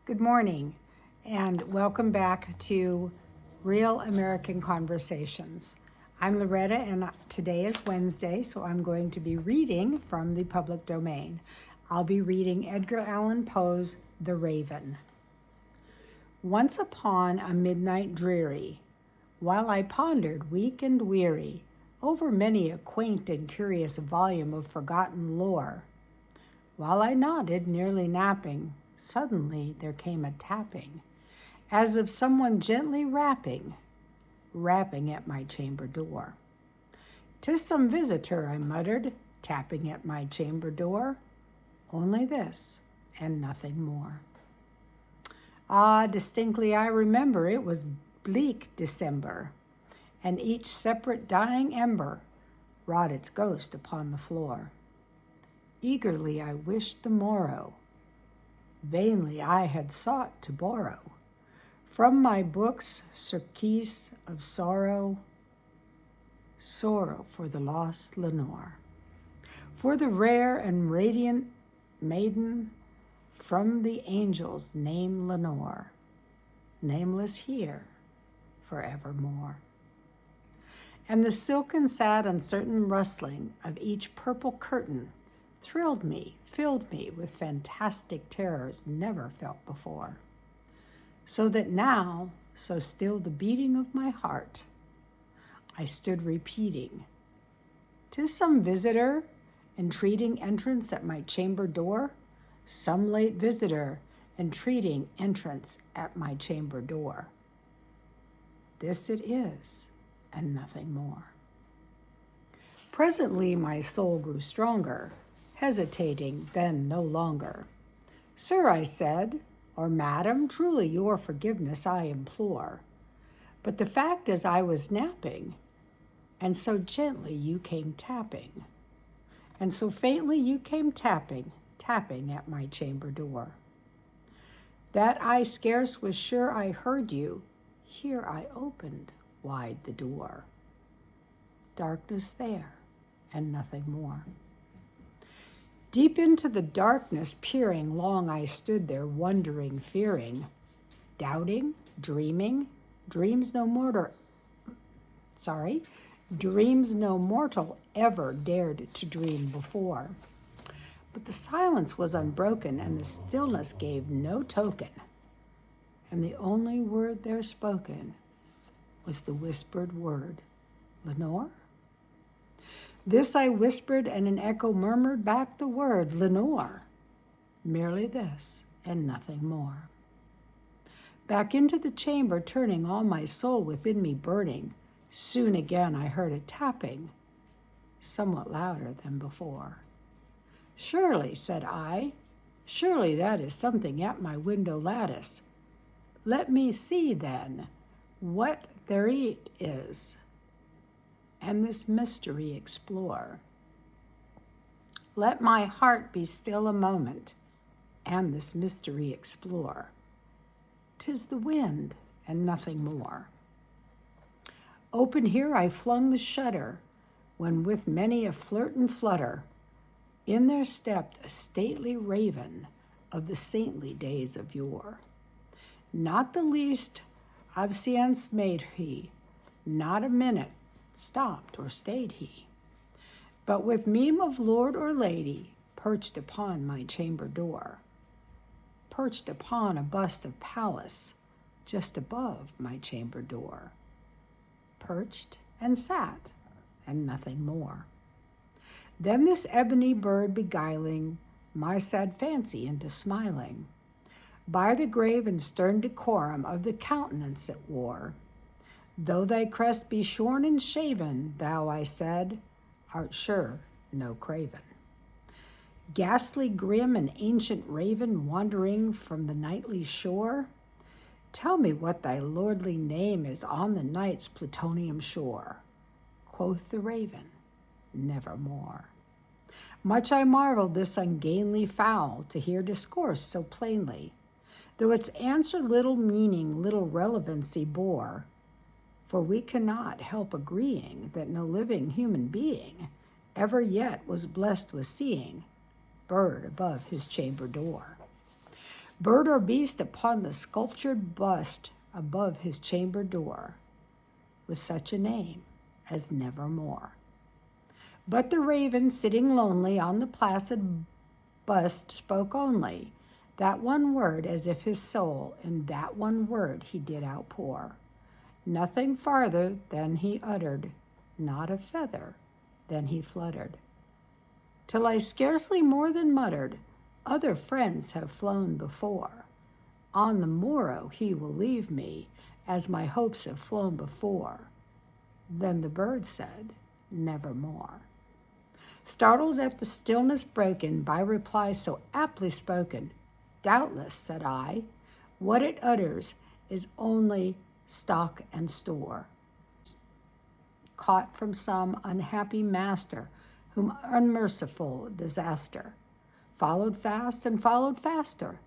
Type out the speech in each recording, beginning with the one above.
Good morning, and welcome back to Real American Conversations. I'm Loretta, and today is Wednesday, so I'm going to be reading from the public domain. I'll be reading Edgar Allen Poe's The Raven. Once upon a midnight dreary, while I pondered weak and weary over many a quaint and curious volume of forgotten lore, while I nodded, nearly napping, suddenly there came a tapping, as of someone gently rapping at my chamber door. "'Tis some visitor," I muttered, tapping at my chamber door. Only this, and nothing more. Ah, distinctly I remember it was bleak December, and each separate dying ember wrought its ghost upon the floor. Eagerly I wished the morrow. Vainly I had sought to borrow from my books surcease of sorrow for the lost Lenore, for the rare and radiant maiden from the angels named Lenore, nameless here forevermore. And the silken, sad, uncertain rustling of each purple curtain thrilled me, filled me with fantastic terrors never felt before. So that now, so still the beating of my heart, I stood repeating, "'Tis some visitor entreating entrance at my chamber door, some late visitor entreating entrance at my chamber door. This it is, and nothing more." Presently my soul grew stronger, hesitating then no longer. "Sir," I said, or "Madam, truly your forgiveness I implore. But the fact is I was napping, and so gently you came tapping, and so faintly you came tapping at my chamber door, that I scarce was sure I heard you. Here I opened wide the door. Darkness there, and nothing more." Deep into the darkness peering, long I stood there, wondering, fearing, doubting, dreaming, dreams no mortal ever dared to dream before. But the silence was unbroken, and the stillness gave no token, and the only word there spoken was the whispered word, "Lenore?" This I whispered, and an echo murmured back the word, "Lenore." Merely this, and nothing more. Back into the chamber turning, all my soul within me burning, soon again I heard a tapping, somewhat louder than before. "Surely," said I, "surely that is something at my window lattice. Let me see, then, what there it is, and this mystery explore. Let my heart be still a moment, and this mystery explore. 'Tis the wind, and nothing more." Open here I flung the shutter, when with many a flirt and flutter, in there stepped a stately raven of the saintly days of yore. Not the least obeisance made he, not a minute stopped or stayed he, but with mien of lord or lady perched upon my chamber door, perched upon a bust of Pallas just above my chamber door, perched and sat, and nothing more. Then this ebony bird beguiling my sad fancy into smiling, by the grave and stern decorum of the countenance it wore, "Though thy crest be shorn and shaven, thou," I said, "art sure no craven. Ghastly grim and ancient raven wandering from the nightly shore, tell me what thy lordly name is on the night's plutonian shore." Quoth the raven, "Nevermore." Much I marveled this ungainly fowl to hear discourse so plainly, though its answer little meaning, little relevancy bore, for we cannot help agreeing that no living human being ever yet was blessed with seeing bird above his chamber door. bird or beast upon the sculptured bust above his chamber door, with such a name as Nevermore. But the raven, sitting lonely on the placid bust, spoke only that one word, as if his soul in that one word he did outpour. Nothing farther than he uttered, not a feather than he fluttered. Till I scarcely more than muttered, other friends have flown before. On the morrow he will leave me, as my hopes have flown before. Then the bird said, Nevermore. Startled at the stillness broken by reply so aptly spoken, doubtless, said I, what it utters is only stock and store, caught from some unhappy master, whom unmerciful disaster followed fast and followed faster,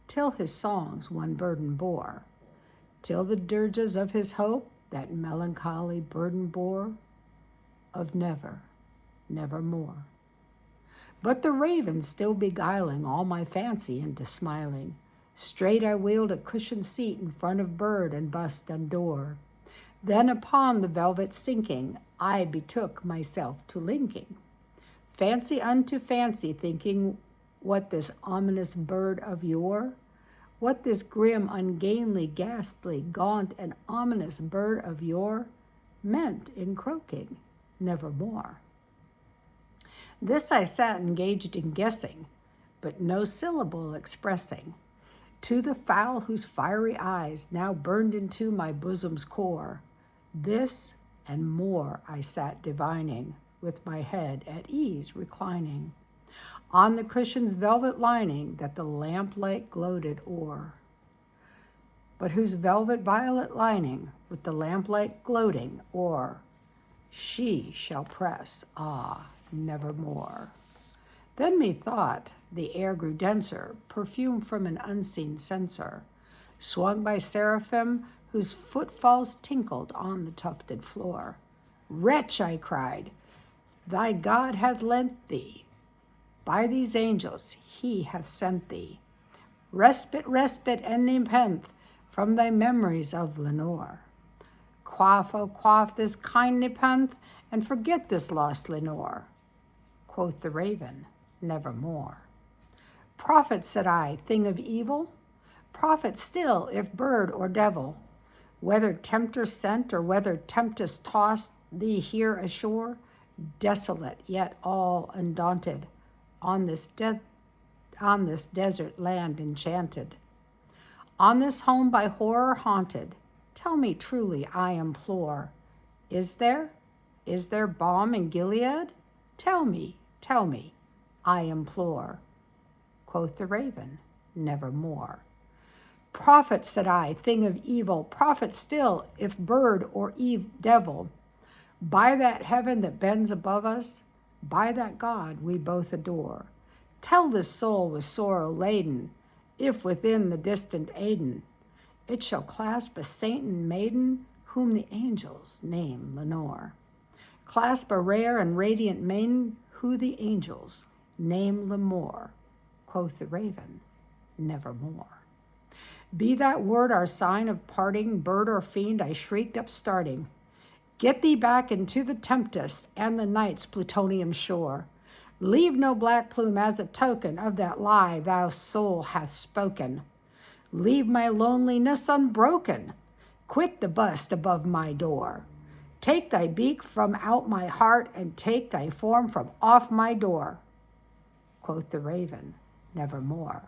till his songs one burden bore, till the dirges of his hope that melancholy burden bore, of never, nevermore. But the raven still beguiling all my fancy into smiling, straight I wheeled a cushioned seat in front of bird and bust and door. Then upon the velvet sinking, I betook myself to linking fancy unto fancy, thinking what this ominous bird of yore, what this grim, ungainly, ghastly, gaunt, and ominous bird of yore meant in croaking, Nevermore. This I sat engaged in guessing, but no syllable expressing, to the fowl whose fiery eyes now burned into my bosom's core. This and more I sat divining, with my head at ease reclining on the cushion's velvet lining that the lamplight gloated o'er, but whose velvet violet lining with the lamplight gloating o'er she shall press, nevermore. Then methought the air grew denser, perfume from an unseen censer, swung by seraphim whose footfalls tinkled on the tufted floor. Wretch, I cried, thy God hath lent thee, by these angels he hath sent thee, respite, and nepenthe from thy memories of Lenore. Quaff, oh quaff this kind nepenthe, and forget this lost Lenore. Quoth the raven, Nevermore. Prophet, said I, thing of evil, prophet still, if bird or devil, whether tempter sent or whether tempest tossed thee here ashore, desolate yet all undaunted, on this desert land enchanted, on this home by horror haunted, tell me truly, I implore, is there balm in Gilead? Tell me, I implore. Quoth the raven, Nevermore. Prophet, said I, thing of evil, prophet still, if bird or devil, by that heaven that bends above us, by that God we both adore, tell this soul with sorrow laden, if within the distant Aidenn it shall clasp a saint and maiden whom the angels name Lenore. Clasp a rare and radiant maiden who the angels name Lemore. Quoth the raven, Nevermore. Be that word our sign of parting, bird or fiend, I shrieked upstarting. Get thee back into the tempest and the night's plutonium shore. Leave no black plume as a token of that lie thou soul hath spoken. Leave my loneliness unbroken. Quit the bust above my door. Take thy beak from out my heart and take thy form from off my door. Quoth the raven, Nevermore.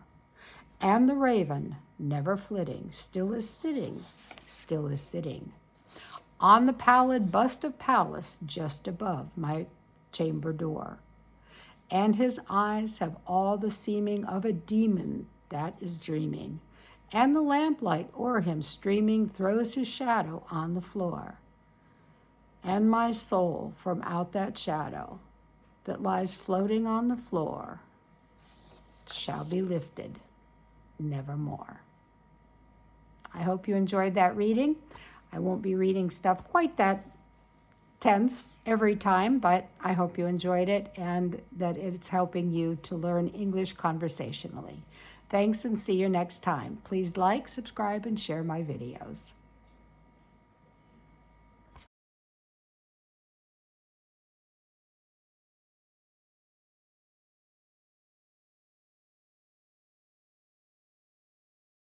And the raven, never flitting, still is sitting, on the pallid bust of Pallas just above my chamber door. And his eyes have all the seeming of a demon that is dreaming, and the lamplight o'er him streaming throws his shadow on the floor. And my soul from out that shadow that lies floating on the floor shall be lifted nevermore. I hope you enjoyed that reading. I won't be reading stuff quite that tense every time, but I hope you enjoyed it and that it's helping you to learn English conversationally. Thanks and see you next time. Please like, subscribe, and share my videos.